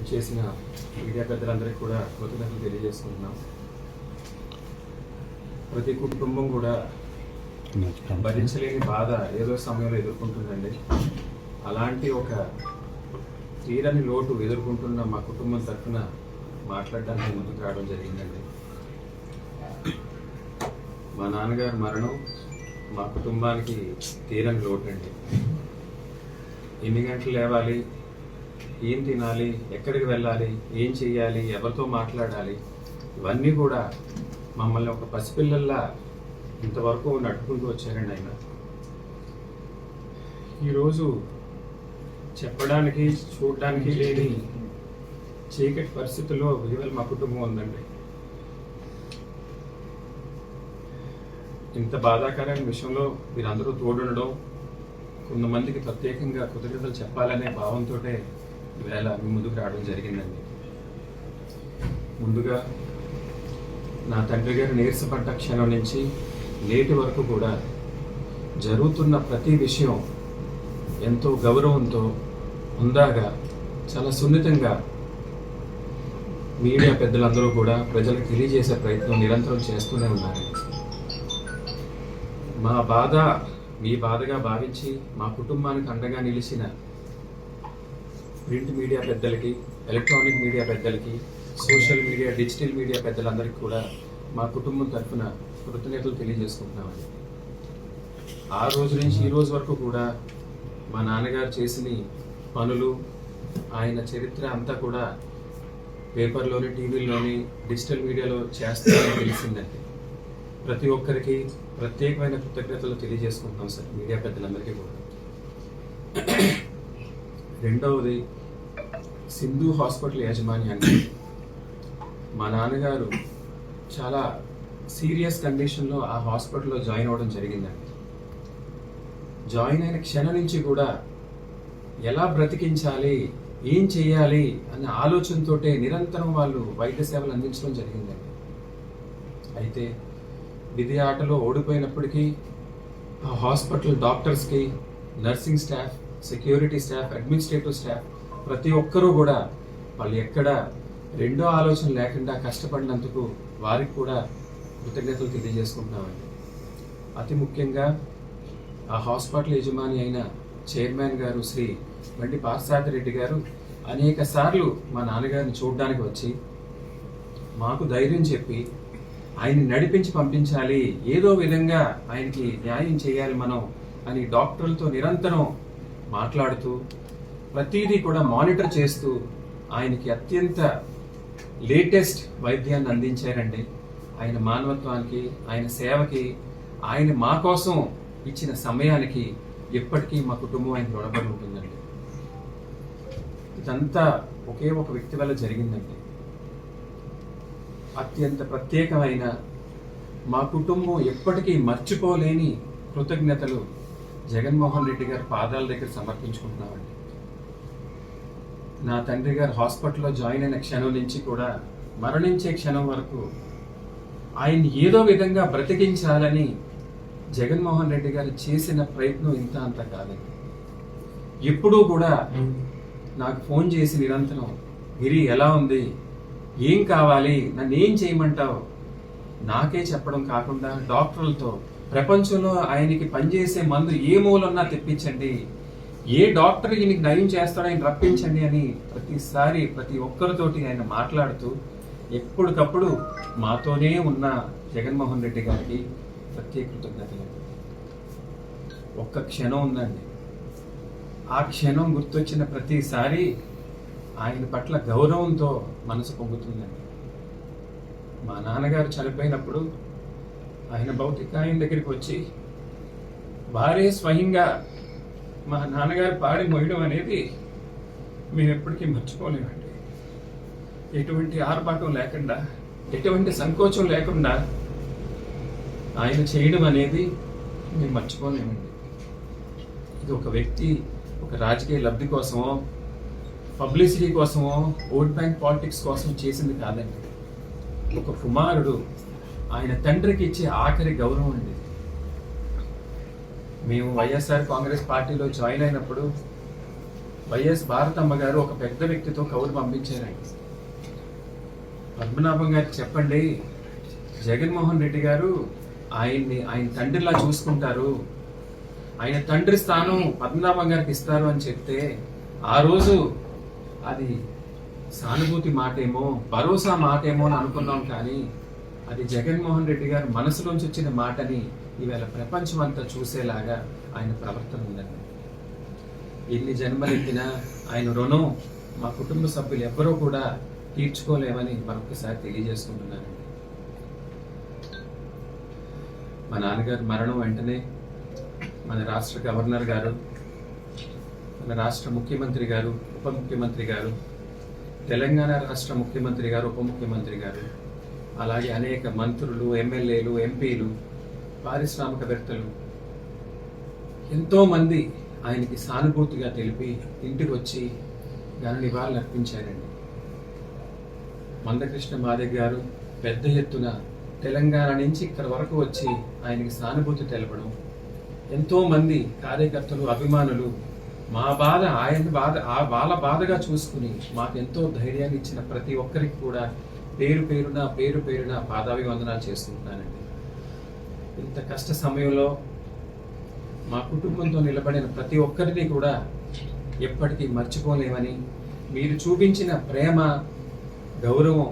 చేసిన మీడియా పెద్దలందరికీ కూడా కృతజ్ఞతలు తెలియజేసుకుంటున్నాం. ప్రతి కుటుంబం కూడా భరించలేని బాధ ఏదో సమయంలో ఎదుర్కొంటుందండి. అలాంటి ఒక తీరని లోటు ఎదుర్కొంటున్న మా కుటుంబం తరఫున మాట్లాడడానికి ముందుకు రావడం జరిగిందండి. మా నాన్నగారి మరణం మా కుటుంబానికి తీరని లోటు అండి. ఎన్ని గంటలు లేవాలి, ఏం తినాలి, ఎక్కడికి వెళ్ళాలి, ఏం చెయ్యాలి, ఎవరితో మాట్లాడాలి, ఇవన్నీ కూడా మమ్మల్ని ఒక పసిపిల్లల్లా ఇంతవరకు నడుపుకుంటూ వచ్చారండి ఆయన. ఈరోజు చెప్పడానికి చూడడానికి లేని చీకటి పరిస్థితుల్లో ఇవాళ మా కుటుంబం ఉందండి. ఇంత బాధాకరమైన విషయంలో మీరందరూ తోడుండడం, కొంతమందికి ప్రత్యేకంగా కృతజ్ఞతలు చెప్పాలనే భావంతో ఈవేళ మీ ముందుకు రావడం జరిగిందండి. ముందుగా నా తండ్రి గారు నీరసపడ్డ క్షణం నుంచి నేటి వరకు కూడా జరుగుతున్న ప్రతి విషయం ఎంతో గౌరవంతో, హుందాగా, చాలా సున్నితంగా మీడియా పెద్దలందరూ కూడా ప్రజలకు తెలియజేసే ప్రయత్నం నిరంతరం చేస్తూనే ఉన్నారు. మా బాధ మీ బాధగా భావించి మా కుటుంబానికి అండగా నిలిచిన ప్రింట్ మీడియా పెద్దలకి, ఎలక్ట్రానిక్ మీడియా పెద్దలకి, సోషల్ మీడియా, డిజిటల్ మీడియా పెద్దలందరికీ కూడా మా కుటుంబం తరఫున కృతజ్ఞతలు తెలియజేసుకుంటున్నామండి. ఆ రోజు నుంచి ఈ రోజు వరకు కూడా మా నాన్నగారు చేసిన పనులు, ఆయన చరిత్ర అంతా కూడా పేపర్లోని, టీవీల్లోని, డిజిటల్ మీడియాలో చేస్తారని తెలిసిందండి. ప్రతి ఒక్కరికి ప్రత్యేకమైన కృతజ్ఞతలు తెలియజేసుకుంటున్నాం సార్, మీడియా పెద్దలందరికీ కూడా. రెండవది, సింధు హాస్పిటల్ యాజమాన్యాన్ని మా నాన్నగారు చాలా సీరియస్ కండిషన్లో ఆ హాస్పిటల్లో జాయిన్ అవ్వడం జరిగిందండి. జాయిన్ అయిన క్షణం నుంచి కూడా ఎలా బ్రతికించాలి, ఏం చేయాలి అన్న ఆలోచనతో నిరంతరం వాళ్ళు వైద్య సేవలు అందించడం జరిగిందండి. అయితే విధి ఆటలో ఓడిపోయినప్పటికీ ఆ హాస్పిటల్ డాక్టర్స్కి, nursing staff, security staff, administrative staff ప్రతి ఒక్కరూ కూడా వాళ్ళు ఎక్కడ రెండో ఆలోచన లేకుండా కష్టపడినందుకు వారికి కూడా కృతజ్ఞతలు తెలియజేసుకుంటున్నామండి. అతి ముఖ్యంగా ఆ హాస్పిటల్ యజమాని అయిన చైర్మన్ గారు శ్రీ బండి పార్సాది రెడ్డి గారు అనేక సార్లు మా నాన్నగారిని చూడడానికి వచ్చి మాకు ధైర్యం చెప్పి ఆయన్ని నడిపించి పంపించాలి, ఏదో విధంగా ఆయనకి న్యాయం చేయాలి మనం అని డాక్టర్లతో నిరంతరం మాట్లాడుతూ ప్రతిదీ కూడా మానిటర్ చేస్తూ ఆయనకి అత్యంత లేటెస్ట్ వైద్యాన్ని అందించారండి. ఆయన మానవత్వానికి, ఆయన సేవకి, ఆయన మా కోసం ఇచ్చిన సమయానికి ఎప్పటికీ మా కుటుంబం ఆయన రుణపడి ఉంటుందండి. ఇదంతా ఒకే ఒక వ్యక్తి వల్ల జరిగిందండి. అత్యంత ప్రత్యేకమైన, మా కుటుంబం ఎప్పటికీ మర్చిపోలేని కృతజ్ఞతలు జగన్మోహన్ రెడ్డి గారి పాదాల దగ్గర సమర్పించుకుంటున్నామండి. నా తండ్రి గారు హాస్పిటల్లో జాయిన్ అయిన క్షణం నుంచి కూడా మరణించే క్షణం వరకు ఆయన్ని ఏదో విధంగా బ్రతికించాలని జగన్మోహన్ రెడ్డి గారు చేసిన ప్రయత్నం ఇంత అంత కాదండి. ఎప్పుడూ కూడా నాకు ఫోన్ చేసి నిరంతరం, గిరి ఎలా ఉంది, ఏం కావాలి, నన్ను ఏం చేయమంటావు, నాకే చెప్పడం కాకుండా డాక్టర్లతో ప్రపంచంలో ఆయనకి పనిచేసే మందు ఏ మూలన్నా తెప్పించండి, ఏ డాక్టర్ ఈయనకి నయం చేస్తాడో ఆయన రప్పించండి అని ప్రతిసారి ప్రతి ఒక్కరితోటి ఆయన మాట్లాడుతూ ఎప్పటికప్పుడు మాతోనే ఉన్న జగన్మోహన్ రెడ్డి గారికి ప్రత్యేక కృతజ్ఞతలు. ఒక్క క్షణం ఉందండి, ఆ క్షణం గుర్తొచ్చిన ప్రతిసారి ఆయన పట్ల గౌరవంతో మనసు పొంగుతుందండి. మా నాన్నగారు చనిపోయినప్పుడు ఆయన భౌతికాయం దగ్గరికి వచ్చి వారే స్వయంగా మా నాన్నగారు పాడి మోయడం అనేది మేము ఎప్పటికీ మర్చిపోలేమండి. ఎటువంటి ఆర్భాటం లేకుండా, ఎటువంటి సంకోచం లేకుండా ఆయన చేయడం అనేది మేము మర్చిపోలేమండి. ఇది ఒక వ్యక్తి ఒక రాజకీయ లబ్ధి కోసమో, పబ్లిసిటీ కోసమో, ఓట్ బ్యాంక్ పాలిటిక్స్ కోసం చేసింది కాదండి. ఒక కుమారుడు ఆయన తండ్రికి ఇచ్చే ఆఖరి గౌరవం అండి. మేము వైఎస్ఆర్ కాంగ్రెస్ పార్టీలో జాయిన్ అయినప్పుడు వైఎస్ భారతమ్మ గారు ఒక పెద్ద వ్యక్తితో కబురు పంపించారండి. పద్మనాభం గారికి చెప్పండి, జగన్మోహన్ రెడ్డి గారు ఆయన తండ్రిలా చూసుకుంటారు, ఆయన తండ్రి స్థానం పద్మనాభం గారికి ఇస్తారు అని చెప్తే ఆ రోజు అది సానుభూతి మాటేమో భరోసా మాటేమో అని అనుకున్నాం, కానీ అది జగన్మోహన్ రెడ్డి గారు మనసులోంచి వచ్చిన మాటని ఈవేళ ప్రపంచం అంతా చూసేలాగా ఆయన ప్రవర్తన ఉందండి. ఎన్ని జన్మలెత్తినా ఆయన రుణం మా కుటుంబ సభ్యులు ఎవ్వరూ కూడా తీర్చుకోలేమని మరొకసారి తెలియజేసుకుంటున్నానండి. మా నాన్నగారు మరణం వెంటనే మన రాష్ట్ర గవర్నర్ గారు, మన రాష్ట్ర ముఖ్యమంత్రి గారు, ఉప ముఖ్యమంత్రి గారు, తెలంగాణ రాష్ట్ర ముఖ్యమంత్రి గారు, ఉప ముఖ్యమంత్రి గారు, అలాగే అనేక మంత్రులు, ఎమ్మెల్యేలు, ఎంపీలు, పారిశ్రామికవేత్తలు ఎంతో మంది ఆయనకి సానుభూతిగా తెలిపి ఇంటికి వచ్చి ఘన నివాళులు అర్పించారండి. మందకృష్ణ మాదిగ గారు పెద్ద ఎత్తున తెలంగాణ నుంచి ఇక్కడ వరకు వచ్చి ఆయనకి సానుభూతి తెలపడం, ఎంతో మంది కార్యకర్తలు, అభిమానులు మా బాధ ఆయన బాధ వాళ్ళ బాధగా చూసుకుని మాకు ఎంతో ధైర్యాన్ని ఇచ్చిన ప్రతి ఒక్కరికి కూడా పేరు పేరున పాదాభివందనాలు చేసుకుంటున్నానండి. ఇంత కష్ట సమయంలో మా కుటుంబంతో నిలబడిన ప్రతి ఒక్కరిని కూడా ఎప్పటికీ మర్చిపోలేమని, మీరు చూపించిన ప్రేమ, గౌరవం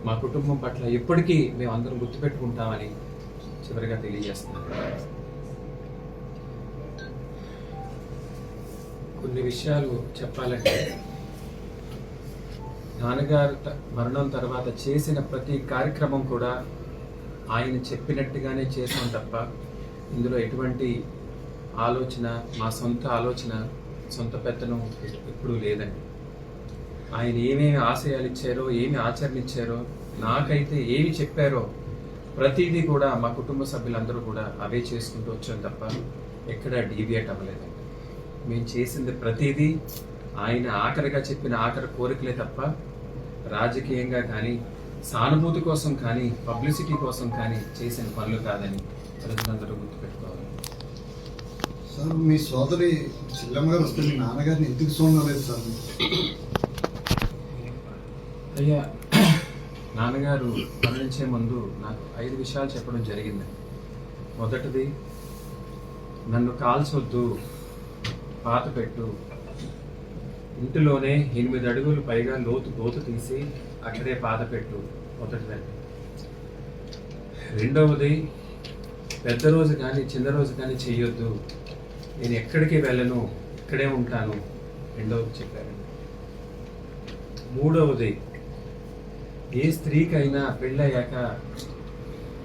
మా కుటుంబం పట్ల ఎప్పటికీ మేము అందరం గుర్తుపెట్టుకుంటామని చివరిగా తెలియజేస్తున్నాను. కొన్ని విషయాలు చెప్పాలంటే, నాన్నగారు మరణం తర్వాత చేసిన ప్రతి కార్యక్రమం కూడా ఆయన చెప్పినట్టుగానే చేసాం తప్ప ఇందులో ఎటువంటి ఆలోచన, మా సొంత ఆలోచన, సొంత పెత్తనం ఎప్పుడూ లేదండి. ఆయన ఏమేమి ఆశయాలు ఇచ్చారో, ఏమి ఆచరణించారో, నాకైతే ఏమి చెప్పారో ప్రతిదీ కూడా మా కుటుంబ సభ్యులందరూ కూడా అవే చేసుకుంటూ వచ్చాం తప్ప ఎక్కడ డీవియేట్ అవ్వలేదండి. మేము చేసింది ప్రతిదీ ఆయన ఆఖరిగా చెప్పిన ఆఖరి కోరికలే తప్ప రాజకీయంగా కానీ, సానుభూతి కోసం కానీ, పబ్లిసిటీ కోసం కానీ చేసిన పనులు కాదని ప్రజలందరూ గుర్తుపెట్టుకోవాలి. సార్, మీ సోదరి చెల్లెమ్మ గారు వస్తే మీ నాన్నగారిని ఎందుకు చూడలేదు సార్? అయ్యా, నాన్నగారు మరణించే ముందు నాకు 5 విషయాలు చెప్పడం జరిగింది. మొదటిది, నన్ను కాల్చొద్దు, పాత పెట్టు, ఇంటిలోనే 8 అడుగులు పైగా లోతు తీసి అక్కడే పాత పెట్టు, మొదటిదండి. రెండవది, పెద్ద రోజు కానీ చిన్న రోజు కానీ చెయ్యొద్దు, నేను ఎక్కడికి వెళ్ళను, ఇక్కడే ఉంటాను, రెండవది చెప్పారండి. మూడవది, ఏ స్త్రీకైనా పెళ్ళయ్యాక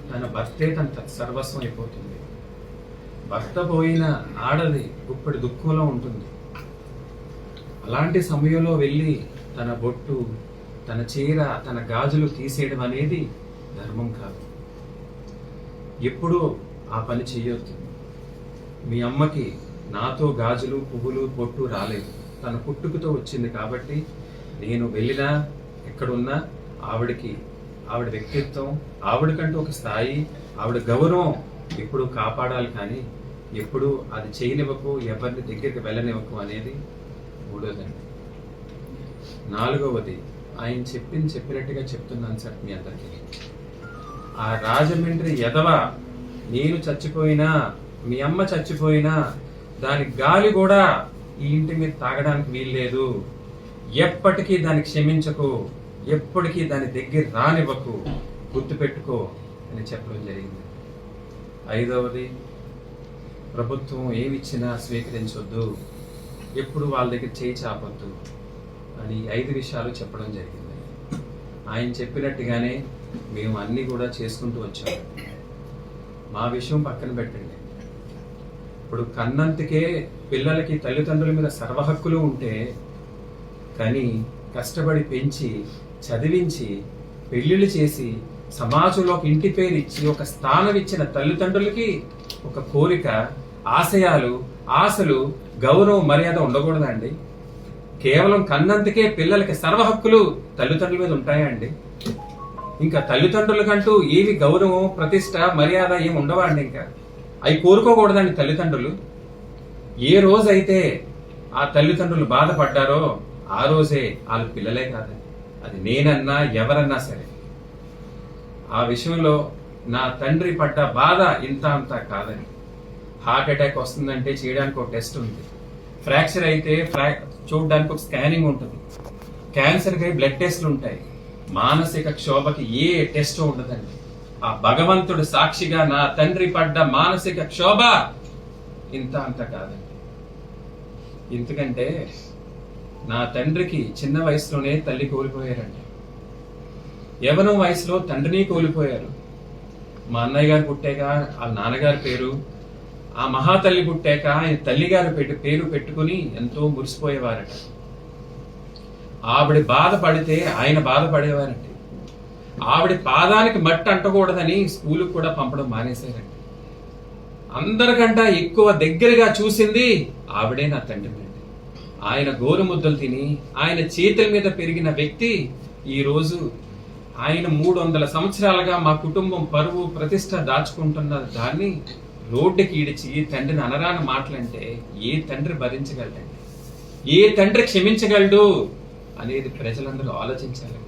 తన భర్తే తన సర్వస్వం అయిపోతుంది. భర్త పోయిన ఆడది గుప్పటి దుఃఖంలో ఉంటుంది. అలాంటి సమయంలో వెళ్ళి తన బొట్టు, తన చీర, తన గాజులు తీసేయడం అనేది ధర్మం కాదు. ఎప్పుడూ ఆ పని చెయ్యొద్దు. మీ అమ్మకి నాతో గాజులు, పువ్వులు, బొట్టు రాలేదు, తన పుట్టుకతో వచ్చింది. కాబట్టి నేను వెళ్ళినా ఎక్కడున్నా ఆవిడ వ్యక్తిత్వం, ఆవిడకంటూ ఒక స్థాయి, ఆవిడ గౌరవం ఎప్పుడు కాపాడాలి, కానీ ఎప్పుడు అది చేయనివ్వకు, ఎవరిని దగ్గరికి వెళ్ళనివ్వకు అనేది మూడోదండి. నాలుగవది, ఆయన చెప్పినట్టుగా చెప్తున్నాను సార్ మీ అందరికీ. ఆ రాజమండ్రి ఎదవ నేను చచ్చిపోయినా, మీ అమ్మ చచ్చిపోయినా దాని గాలి కూడా ఈ ఇంటి మీద తాగడానికి వీల్లేదు. ఎప్పటికీ దాన్ని క్షమించకు, ఎప్పటికీ దాని దగ్గర రానివ్వకు, గుర్తుపెట్టుకో అని చెప్పడం జరిగింది. ఐదవది, ప్రభుత్వం ఏమిచ్చినా స్వీకరించొద్దు, ఎప్పుడు వాళ్ళ దగ్గర చేయి చాపొద్దు అని 5 విషయాలు చెప్పడం జరిగింది. ఆయన చెప్పినట్టుగానే మేము అన్నీ కూడా చేసుకుంటూ వచ్చాము. మా విషయం పక్కన పెట్టండి. ఇప్పుడు కన్నంతకే పిల్లలకి తల్లిదండ్రుల మీద సర్వ హక్కులు ఉంటే, కానీ కష్టపడి పెంచి, చదివించి, పెళ్లిళ్ళు చేసి, సమాజంలోకి ఇంటి పేరు ఇచ్చి, ఒక స్థానం ఇచ్చిన తల్లిదండ్రులకి ఒక కోరిక, ఆశయాలు, ఆశలు, గౌరవం, మర్యాద ఉండకూడదా అండి? కేవలం కన్నంతకే పిల్లలకి సర్వ హక్కులు తల్లిదండ్రుల మీద ఉంటాయా అండి? ఇంకా తల్లిదండ్రులకంటూ ఏమి గౌరవం, ప్రతిష్ట, మర్యాద ఏమి ఉండవా అండి? ఇంకా అవి కోరుకోకూడదండి తల్లిదండ్రులు? ఏ రోజైతే ఆ తల్లిదండ్రులు బాధపడ్డారో ఆ రోజే వాళ్ళ పిల్లలే కాదండి, అది నేనన్నా ఎవరన్నా సరే. ఆ విషయంలో నా తండ్రి పడ్డ బాధ ఇంత అంతా కాదని. హార్ట్ అటాక్ వస్తుందంటే చేయడానికి ఒక టెస్ట్ ఉంది, ఫ్రాక్చర్ అయితే చూడడానికి ఒక స్కానింగ్ ఉంటుంది, క్యాన్సర్కి బ్లడ్ టెస్ట్లు ఉంటాయి, మానసిక క్షోభకి ఏ టెస్ట్ ఉండదండి. ఆ భగవంతుడు సాక్షిగా నా తండ్రి పడ్డ మానసిక క్షోభ ఇంత అంత కాదండి. ఎందుకంటే నా తండ్రికి చిన్న వయసులోనే తల్లి కోల్పోయారండి, యవ్వనం వయసులో తండ్రిని కోల్పోయారు. మా అన్నయ్య గారు పుట్టాక వాళ్ళ నాన్నగారి పేరు, ఆ మహాతల్లి పుట్టాక ఆయన తల్లిగారు పేరు పెట్టుకుని ఎంతో మురిసిపోయేవారట. ఆవిడ బాధపడితే ఆయన బాధపడేవారండి. ఆవిడ పాదానికి మట్టి అంటకూడదని స్కూలుకు కూడా పంపడం మానేశారండి. అందరికంటే ఎక్కువ దగ్గరగా చూసింది ఆవిడే నా తండ్రి అండి. ఆయన గోరుముద్దలు తిని ఆయన చేతుల మీద పెరిగిన వ్యక్తి ఈరోజు ఆయన 300 సంవత్సరాలుగా మా కుటుంబం పరువు ప్రతిష్ట దాచుకుంటున్న దాన్ని రోడ్డుకి ఈడిచి తండ్రిని అనరాని మాటలంటే ఏ తండ్రి భరించగలడండి, ఏ తండ్రి క్షమించగలడు అనేది ప్రజలందరూ ఆలోచించాలి.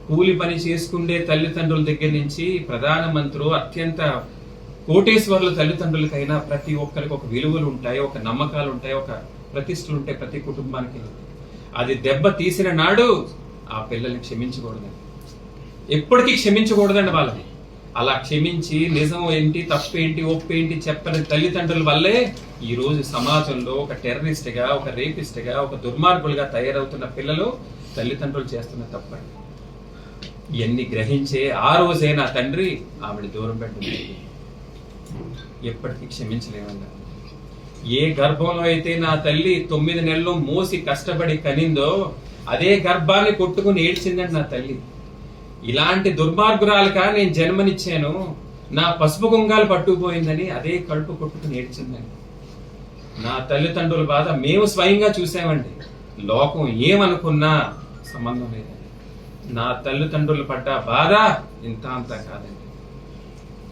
కూలి పని చేసుకుండే తల్లిదండ్రుల దగ్గర నుంచి ప్రధానమంత్రులు అత్యంత కోటేశ్వరుల తల్లిదండ్రులకైనా ప్రతి ఒక్కరికి ఒక విలువలు ఉంటాయి, ఒక నమ్మకాలు ఉంటాయి, ఒక ప్రతిష్టలు ఉంటాయి ప్రతి కుటుంబానికి. అది దెబ్బ తీసిన నాడు ఆ పిల్లల్ని క్షమించకూడదండి, ఎప్పటికీ క్షమించకూడదండి వాళ్ళని. అలా క్షమించి నిజం ఏంటి తప్పేంటి ఒప్పేంటి చెప్పని తల్లిదండ్రుల వల్లే ఈ రోజు సమాజంలో ఒక టెర్రరిస్ట్ గా, ఒక రేపిస్ట్ గా, ఒక దుర్మార్గులుగా తయారవుతున్న పిల్లలు తల్లిదండ్రులు చేస్తున్న తప్పండి. ఇవన్నీ గ్రహించే ఆ రోజే నా తండ్రి ఆవిడ దూరం పెట్టింది. ఎప్పటికీ క్షమించలేమన్నా. ఏ గర్భంలో అయితే నా తల్లి 9 నెలలు మోసి కష్టపడి కనిందో అదే గర్భాన్ని కొట్టుకుని ఏడ్చిందండి నా తల్లి. ఇలాంటి దుర్మార్గురాలుగా నేను జన్మనిచ్చాను, నా పసుపు కుంగాలు పట్టుకుపోయిందని అదే కడుపు కొట్టుకుని ఏడ్చిందండి. నా తల్లిదండ్రుల బాధ మేము స్వయంగా చూసామండి, లోకం ఏమనుకున్నా సంబంధం లేదండి. నా తల్లిదండ్రులు పడ్డ బాధ ఇంత అంతా కాదండి.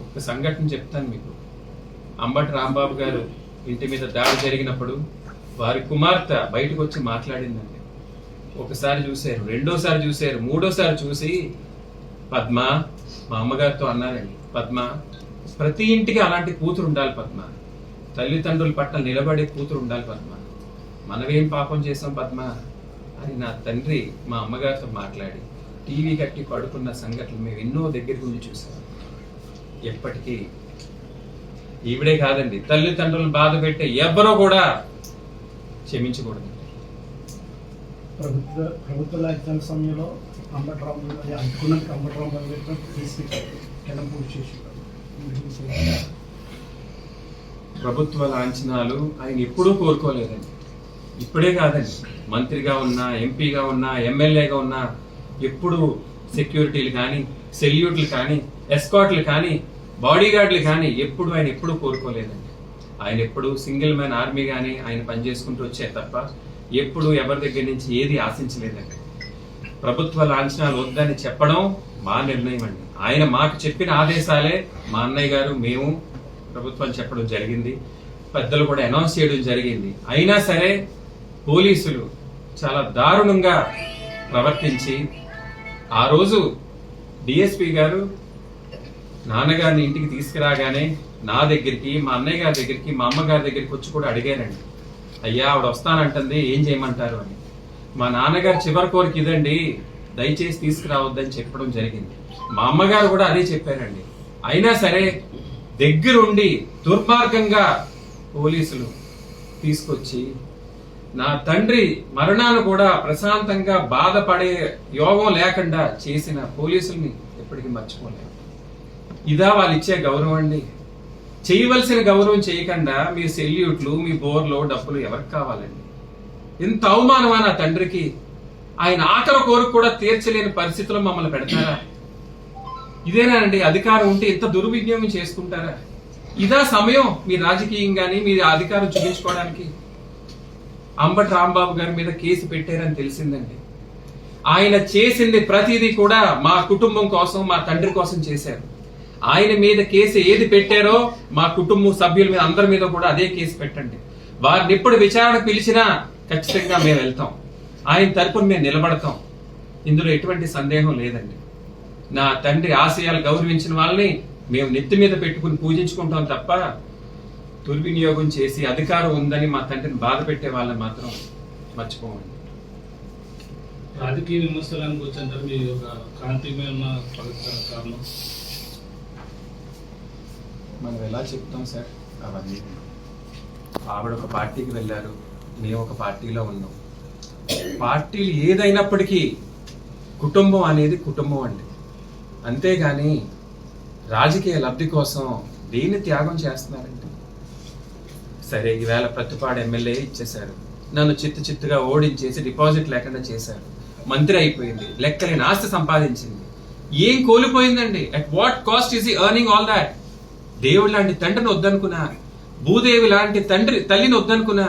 ఒక సంఘటన చెప్తాను మీకు. అంబటి రాంబాబు గారు ఇంటి మీద దాడి జరిగినప్పుడు వారి కుమార్తె బయటకు వచ్చి మాట్లాడిందండి. ఒకసారి చూశారు, రెండోసారి చూశారు, మూడోసారి చూసి పద్మ మా అమ్మగారితో అన్నారండి, పద్మ ప్రతి ఇంటికి అలాంటి కూతురు ఉండాలి పద్మ, తల్లిదండ్రుల పట్ల నిలబడే కూతురు ఉండాలి పద్మ, మనమేం పాపం చేసాం పద్మ అని నా తండ్రి మా అమ్మగారితో మాట్లాడి టీవీ కట్టి పడుకున్న సంఘటనలు మేము ఎన్నో దగ్గర నుండి చూసాం. ఎప్పటికీ ఈవిడే కాదండి, తల్లిదండ్రులను బాధ పెట్టే ఎవ్వరూ కూడా క్షమించకూడదు. ప్రభుత్వ లాక్డౌన్ సమయంలో అనుకున్నట్టు అంబటరాంబాబు ప్రభుత్వ లాంఛనాలు ఆయన ఎప్పుడూ కోరుకోలేదండి. ఇప్పుడే కాదండి, మంత్రిగా ఉన్నా, ఎంపీగా ఉన్నా, ఎమ్మెల్యేగా ఉన్నా ఎప్పుడు సెక్యూరిటీలు కానీ, సెల్యూట్లు కానీ, ఎస్కాట్లు కానీ, బాడీ గార్డులు కానీ ఎప్పుడు ఆయన ఎప్పుడు కోరుకోలేదండి. ఆయన ఎప్పుడు సింగిల్ మ్యాన్ ఆర్మీ కానీ ఆయన పనిచేసుకుంటూ వచ్చే తప్ప ఎప్పుడు ఎవరి దగ్గర నుంచి ఏది ఆశించలేదండి. ప్రభుత్వ లాంఛనాలు వద్దని చెప్పడం మా నిర్ణయం అండి. ఆయన మాకు చెప్పిన ఆదేశాలే మా అన్నయ్య గారు మేము ప్రభుత్వం చెప్పడం జరిగింది, పెద్దలు కూడా అనౌన్స్ చేయడం జరిగింది. అయినా సరే పోలీసులు చాలా దారుణంగా ప్రవర్తించి ఆ రోజు డిఎస్పీ గారు నాన్నగారిని ఇంటికి తీసుకురాగానే నా దగ్గరికి, మా అన్నయ్య గారి దగ్గరికి, మా అమ్మగారి దగ్గరికి వచ్చి కూడా అడిగారండి, అయ్యా ఆవిడ వస్తానంటుంది ఏం చేయమంటారు అని. మా నాన్నగారు చివరి కోరిక ఇదండి, దయచేసి తీసుకురావద్దని చెప్పడం జరిగింది. మా అమ్మగారు కూడా అదే చెప్పారండి. అయినా సరే దగ్గరుండి దుర్మార్గంగా పోలీసులు తీసుకొచ్చి నా తండ్రి మరణాన్ని కూడా ప్రశాంతంగా బాధపడే యోగం లేకుండా చేసిన పోలీసుల్ని ఎప్పటికీ మర్చిపోలేము. ఇదా వాళ్ళు ఇచ్చే గౌరవం అండి? చేయవలసిన గౌరవం చేయకుండా మీ సెల్యూట్లు, మీ బోర్లో డబ్బులు ఎవరికి కావాలండి? ఎంత అవమానమా నా తండ్రికి? ఆయన ఆఖరి కోరిక కూడా తీర్చలేని పరిస్థితుల్లో మమ్మల్ని పెడతారా? ఇదేనానండి అధికారం ఉంటే ఇంత దుర్వినియోగం చేసుకుంటారా? ఇదా సమయం మీ రాజకీయంగాని మీ అధికారం చూపించుకోవడానికి? అంబటి రాంబాబు గారి మీద కేసు పెట్టారని తెలిసిందండి. ఆయన చేసింది ప్రతిదీ కూడా మా కుటుంబం కోసం, మా తండ్రి కోసం చేశారు. ఆయన మీద కేసు ఏది పెట్టారో మా కుటుంబం సభ్యుల మీద అందరి మీద కూడా అదే కేసు పెట్టండి. వారిని ఎప్పుడు విచారణకు పిలిచినా ఖచ్చితంగా మేము వెళ్తాం, ఆయన తరపున మేము నిలబడతాం. ఇందులో ఎటువంటి సందేహం లేదండి. నా తండ్రి ఆశయాలు గౌరవించిన వాళ్ళని మేము నెత్తి మీద పెట్టుకుని పూజించుకుంటాం తప్ప దుర్వినియోగం చేసి అధికారం ఉందని మా తండ్రిని బాధ పెట్టే వాళ్ళని మాత్రం మర్చిపోవండి. రాజకీయ విమర్శలకు వచ్చేంటారు మీ యొక్క కాంతిమైన కారణం మనం ఎలా చెప్తాం సార్ అవన్నీ? ఆవిడ ఒక పార్టీకి వెళ్ళారు, మేము ఒక పార్టీలో ఉన్నాం. పార్టీలు ఏదైనప్పటికీ కుటుంబం అనేది కుటుంబం అండి. అంతేగాని రాజకీయ లబ్ధి కోసం దేన్ని త్యాగం చేస్తున్నారండి? సరే, ఈవేళ ప్రతిపాడు ఎమ్మెల్యే ఇచ్చేశారు, నన్ను చిత్తుగా ఓడించేసి డిపాజిట్ లేకుండా చేశారు, మంత్రి అయిపోయింది, లెక్కలేని ఆస్తి సంపాదించింది. ఏం కోల్పోయిందండి? అట్ వాట్ కాస్ట్ ఈజ్ ఈ ఎర్నింగ్ ఆల్ దాట్? దేవుడు లాంటి తండ్రిని వద్దనుకున్నా, భూదేవి లాంటి తల్లిని వద్దనుకున్నా,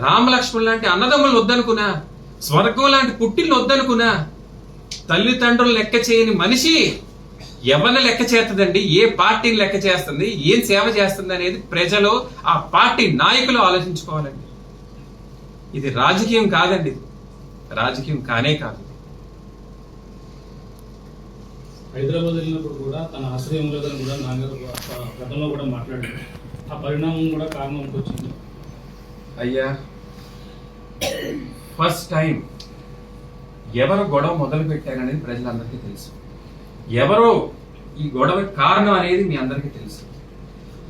రామలక్ష్మణ్ లాంటి అన్నదమ్ములను వద్దనుకున్నా, స్వర్గం లాంటి పుట్టిల్ని వద్దనుకున్నా, తల్లిదండ్రులు లెక్క చేయని మనిషి ఎవరిని లెక్క చేస్తుందండి? ఏ పార్టీని లెక్క చేస్తుంది? ఏం సేవ చేస్తుంది అనేది ప్రజలు, ఆ పార్టీ నాయకులు ఆలోచించుకోవాలండి. ఇది రాజకీయం కాదండి, ఇది రాజకీయం కానే కాదు. హైదరాబాద్ వెళ్ళినప్పుడు కూడా తన ఆశ్రయం లేదని కూడా నాన్నగారు గతంలో కూడా మాట్లాడారు. ఆ పరిణామం కూడా కారణం వచ్చింది. అయ్యా, ఫస్ట్ టైం ఎవరు గొడవ మొదలు పెట్టారనేది ప్రజలందరికీ తెలుసు. ఎవరో ఈ గొడవ కారణం అనేది మీ అందరికీ తెలుసు.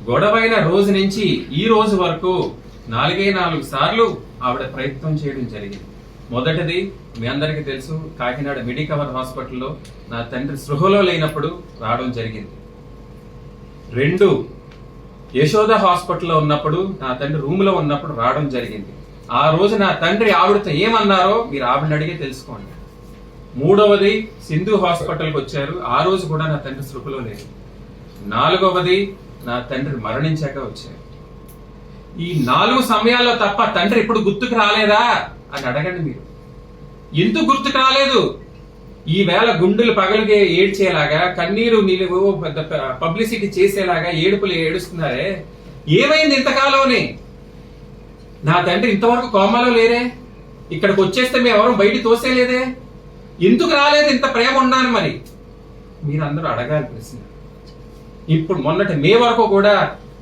గొడవైన రోజు నుంచి ఈ రోజు వరకు 4 సార్లు ఆవిడ ప్రయత్నం చేయడం జరిగింది. మొదటిది మీ అందరికీ తెలుసు, కాకినాడ మెడికవర్ హాస్పిటల్లో నా తండ్రి స్పృహలో లేనప్పుడు రావడం జరిగింది. 2, యశోద హాస్పిటల్లో ఉన్నప్పుడు నా తండ్రి రూమ్ లో ఉన్నప్పుడు రావడం జరిగింది. ఆ రోజు నా తండ్రి ఆవిడతో ఏమన్నారో మీరు ఆవిడని అడిగే తెలుసుకోండి. 3వది సింధు హాస్పిటల్కి వచ్చారు, ఆ రోజు కూడా నా తండ్రి స్పృహలో లేదు. 4వది నా తండ్రి మరణించాక వచ్చారు. ఈ 4 సమయాల్లో తప్ప తండ్రి ఎప్పుడు గుర్తుకు రాలేదా అని అడగండి మీరు. ఎందుకు గుర్తుకు రాలేదు? ఈ వేళ గుండెలు పగలిగే ఏడ్చేలాగా, కన్నీరు నీళ్ళు పెద్ద పబ్లిసిటీ చేసేలాగా ఏడుపులు ఏడుస్తున్నారే, ఏమైంది ఇంతకాలంని? నా తండ్రి ఇంతవరకు కోమాలో లేరే, ఇక్కడికి వచ్చేస్తే మేము ఎవరు బయట తోసేలేదే, ఎందుకు రాలేదు? ఇంత ప్రేమ ఉన్నాను మరి మీరందరూ అడగాలి ప్రశ్న. ఇప్పుడు మొన్నటి మే వరకు కూడా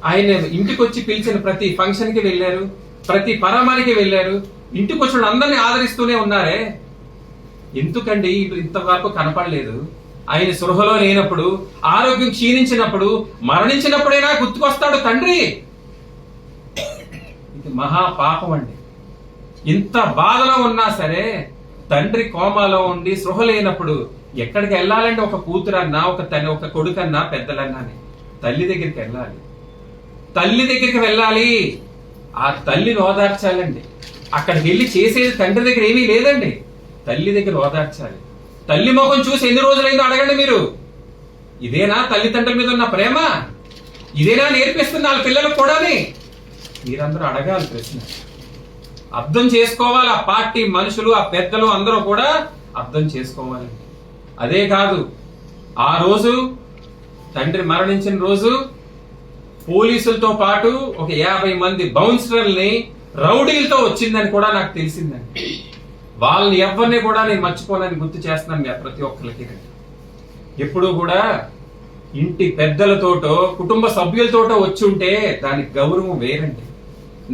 ఆయన ఇంటికి వచ్చి పిలిచిన ప్రతి ఫంక్షన్ కి వెళ్ళారు, ప్రతి పరామానికి వెళ్ళారు, ఇంటికి వచ్చిన అందరినీ ఆదరిస్తూనే ఉన్నారే, ఎందుకండి ఇంతవరకు కనపడలేదు? ఆయన సృహలో లేనప్పుడు, ఆరోగ్యం క్షీణించినప్పుడు, మరణించినప్పుడైనా గుర్తుకొస్తాడు తండ్రి. ఇది మహాపాపం అండి. ఇంత బాధలో ఉన్నా సరే తండ్రి కోమాలో ఉండి సృహ లేనప్పుడు ఎక్కడికి వెళ్ళాలంటే ఒక కూతురన్నా, ఒక కొడుకన్నా, పెద్దలన్నానే తల్లి దగ్గరికి వెళ్ళాలి. తల్లి దగ్గరికి వెళ్ళాలి, ఆ తల్లిని ఓదార్చాలండి. అక్కడికి వెళ్ళి చేసేది తండ్రి దగ్గర ఏమీ లేదండి, తల్లి దగ్గర ఓదార్చాలి. తల్లి ముఖం చూసి ఎన్ని రోజులైందో అడగండి మీరు. ఇదేనా తల్లిదండ్రుల మీద ఉన్న ప్రేమ? ఇదేనా నేర్పిస్తుంది వాళ్ళ పిల్లలకు కూడా? మీరందరూ అడగాలి ప్రశ్న. అర్థం చేసుకోవాలి, ఆ పార్టీ మనుషులు, ఆ పెద్దలు అందరూ కూడా అర్థం చేసుకోవాలి. అదే కాదు, ఆ రోజు తండ్రి మరణించిన రోజు పోలీసులతో పాటు ఒక 50 మంది బౌన్సర్లని రౌడీలతో వచ్చిందని కూడా నాకు తెలిసిందండి. వాళ్ళని ఎవరిని కూడా నేను మర్చిపోనని గుర్తు చేస్తున్నాను ప్రతి ఒక్కరికి. ఎప్పుడు కూడా ఇంటి పెద్దలతోటో కుటుంబ సభ్యులతోటో వచ్చి ఉంటే దానికి గౌరవం వేరండి.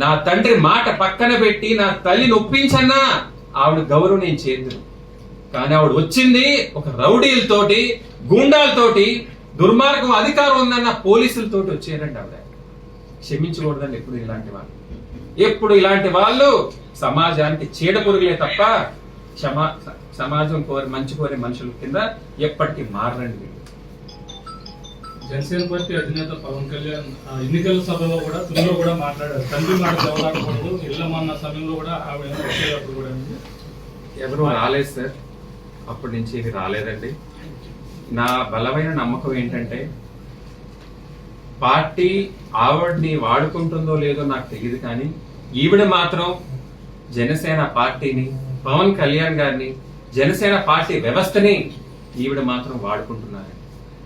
నా తండ్రి మాట పక్కన పెట్టి నా తల్లిని ఒప్పించన్నా ఆవిడ గౌరవం నేను చేద్దును. కానీ ఆవిడ వచ్చింది ఒక రౌడీలతోటి, గూండాలతోటి, దుర్మార్గం అధికారం ఉందన్న పోలీసులతోటి వచ్చారండి. ఆవిడ క్షమించకూడదండి ఎప్పుడు ఇలాంటి వాళ్ళు సమాజానికి చీడపురుగులే తప్ప సమాజం మంచి కోరే మనుషుల కింద ఎప్పటికీ మారండి. జనసేన పార్టీ అధినేత పవన్ కళ్యాణ్ ఎన్నికల సభలో కూడా తుల్లో కూడా మాట్లాడారు, తండ్రి మాట దెబ్బలాడకూడదు, ఇళ్ళమన్న సమయంలో కూడా ఆవిడ వచ్చేటప్పుడు కూడా ఎవరు రాలేదు సార్, అప్పటి నుంచి ఇది రాలేదండి. నా బలమైన నమ్మకం ఏంటంటే పార్టీ ఆవిడ్ని వాడుకుంటుందో లేదో నాకు తెలియదు, కానీ ఈవిడ మాత్రం జనసేన పార్టీని, పవన్ కళ్యాణ్ గారిని, జనసేన పార్టీ వ్యవస్థని ఈవిడ మాత్రం వాడుకుంటున్నారు.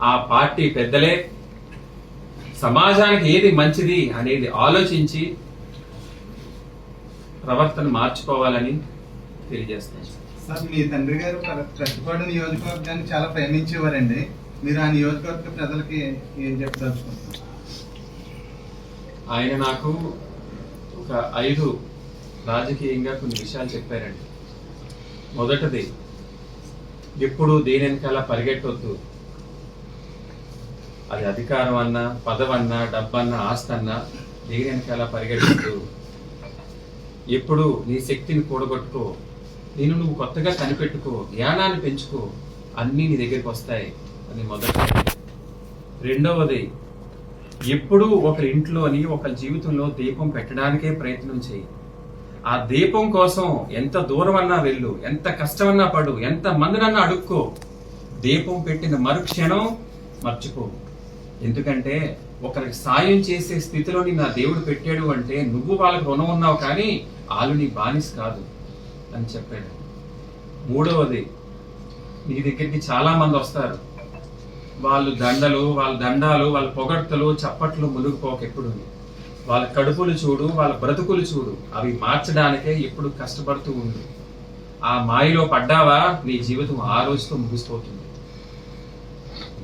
ఆ పార్టీ పెద్దలే సమాజానికి ఏది మంచిది అనేది ఆలోచించి ప్రవర్తన మార్చుకోవాలని తెలియజేస్తాను. సార్, మీ తండ్రి గారు ప్రతిపాడు నియోజకవర్గాన్ని చాలా ప్రేమించేవారండి. మీరు ఆ నియోజకవర్గ ప్రజలకి ఏం చెప్పదలుచుకుంటున్నారు? ఆయన నాకు ఒక 5 రాజకీయంగా కొన్ని విషయాలు చెప్పారండి. మొదటిది, ఎప్పుడు దేని వెనకాల పరిగెట్టొద్దు. అది అధికారం అన్నా, పదవన్నా, డబ్బన్నా, ఆస్తి అన్నా దేని వెనకాల పరిగెట్టొద్దు. ఎప్పుడు నీ శక్తిని కూడగొట్టుకో, నేను నువ్వు కొత్తగా కనిపెట్టుకో, జ్ఞానాన్ని పెంచుకో, అన్నీ నీ దగ్గరికి వస్తాయి అని మొదటిది. రెండవది, ఎప్పుడూ ఒకరి ఇంట్లోని ఒకరి జీవితంలో దీపం పెట్టడానికే ప్రయత్నం చేయి. ఆ దీపం కోసం ఎంత దూరం అన్నా వెళ్ళు, ఎంత కష్టమన్నా పడు, ఎంత మందినన్నా అడుక్కో. దీపం పెట్టిన మరుక్షణం మర్చిపో. ఎందుకంటే ఒకరికి సాయం చేసే స్థితిలో నా దేవుడు పెట్టాడు అంటే నువ్వు వాళ్ళకి రుణం ఉన్నావు, కానీ వాళ్ళు నీ బానిస కాదు అని చెప్పాడు. మూడవది, నీ దగ్గరికి చాలా మంది వస్తారు. వాళ్ళు దండలు, వాళ్ళ దండాలు, వాళ్ళ పొగడ్తలు, చప్పట్లు మునిగిపోక ఎప్పుడు. వాళ్ళ కడుపులు చూడు, వాళ్ళ బ్రతుకులు చూడు, అవి మార్చడానికే ఎప్పుడు కష్టపడుతూ ఉండు. ఆ మాయలో పడ్డావా నీ జీవితం ఆ రోజుతో ముగిసిపోతుంది.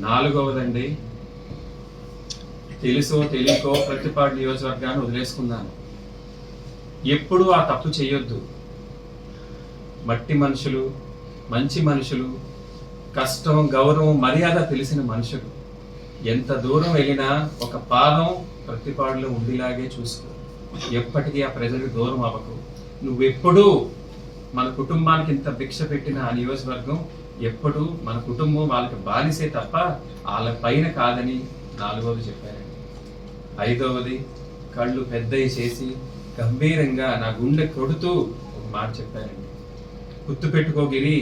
నాలుగవదండి, తెలుసో తెలియకో ప్రతిపాడు నియోజకవర్గాన్ని వదిలేసుకున్నాను. ఎప్పుడు ఆ తప్పు చేయొద్దు. మట్టి మనుషులు, మంచి మనుషులు, కష్టం, గౌరవం, మర్యాద తెలిసిన మనుషులు ఎంత దూరం వెళ్ళినా ఒక పాదం ప్రతిపాడులో ఉండిలాగే చూసుకో. ఎప్పటికీ ఆ ప్రజలకు దూరం అవ్వకు. నువ్వెప్పుడూ మన కుటుంబానికి ఇంత భిక్ష పెట్టిన ఆ నియోజకవర్గం ఎప్పుడు మన కుటుంబం వాళ్ళకి బానిసే తప్ప వాళ్ళ పైన కాదని నాలుగవది చెప్పారండి. ఐదవది, కళ్ళు పెద్దవి చేసి గంభీరంగా నా గుండె కొడుతూ ఒక మాట చెప్పారండి. గుర్తుపెట్టుకోగిరి,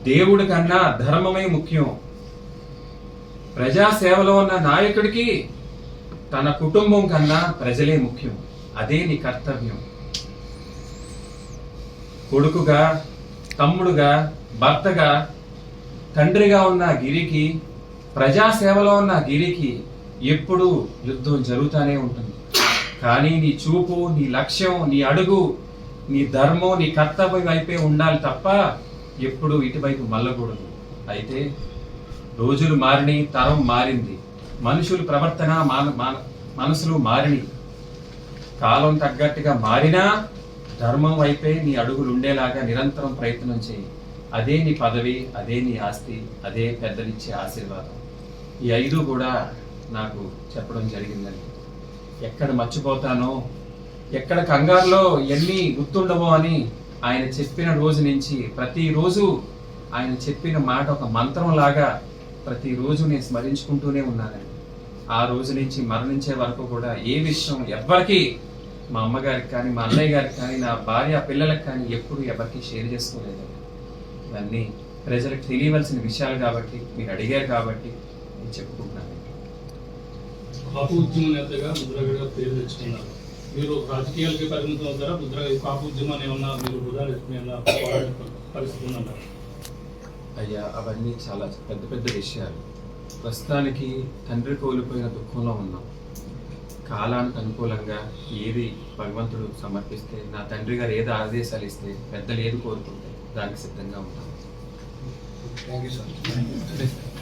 దేవుడి కన్నా ధర్మమే ముఖ్యం. ప్రజాసేవలో ఉన్న నాయకుడికి తన కుటుంబం కన్నా ప్రజలే ముఖ్యం. అదే నీ కర్తవ్యం. కొడుకుగా, తమ్ముడుగా, భర్తగా, తండ్రిగా ఉన్న గిరికి, ప్రజాసేవలో ఉన్న గిరికి ఎప్పుడూ యుద్ధం జరుగుతూనే ఉంటుంది. కానీ నీ చూపు, నీ లక్ష్యం, నీ అడుగు, నీ ధర్మం, నీ కర్తవ్యం వైపే ఉండాలి తప్ప ఎప్పుడు ఇటువైపు మళ్ళకూడదు. అయితే రోజులు మారిని, తరం మారింది, మనుషుల ప్రవర్తన, మనసులు మారిని. కాలం తగ్గట్టుగా మారినా ధర్మం వైపే నీ అడుగులు ఉండేలాగా నిరంతరం ప్రయత్నం చేయి. అదే నీ పదవి, అదే నీ ఆస్తి, అదే పెద్దలిచ్చే ఆశీర్వాదం. ఈ 5 కూడా నాకు చెప్పడం జరిగిందండి. ఎక్కడ మర్చిపోతానో, ఎక్కడ కంగారులో ఎన్ని గుర్తుండవో అని ఆయన చెప్పిన రోజు నుంచి ప్రతిరోజు ఆయన చెప్పిన మాట ఒక మంత్రం లాగా ప్రతిరోజు నేను స్మరించుకుంటూనే ఉన్నానండి. ఆ రోజు నుంచి మరణించే వరకు కూడా ఏ విషయం ఎవ్వరికి, మా అమ్మగారికి కానీ, మా అన్నయ్య గారికి కానీ, నా భార్య పిల్లలకు కానీ ఎప్పుడు ఎవరికి షేర్ చేసుకోలేదండి. ఇవన్నీ ప్రజలకు తెలియవలసిన విషయాలు కాబట్టి, మీరు అడిగారు కాబట్టి నేను చెప్పుకుంటున్నాను. కాపు ఉద్యమ నేతగా ముద్రగడ గారు పేరు తెచ్చుకున్నారు. మీరు రాజకీయాలకి పరిమితం అవుతారా? ముద్రగడ కాపు ఉద్యమాన్ని ఏమన్నా మీరు వృధా పరిస్థితి ఉందంటారు? అయ్యా, అవన్నీ చాలా పెద్ద పెద్ద విషయాలు. ప్రస్తుతానికి తండ్రి కోల్పోయిన దుఃఖంలో ఉన్నాం. కాలానికి అనుకూలంగా ఏది భగవంతుడు సమర్పిస్తే, నా తండ్రి గారు ఏది ఆదేశాలు ఇస్తే, పెద్దలు ఏది కోరుకుంటే దానికి సిద్ధంగా ఉంటాం. Thank you sir.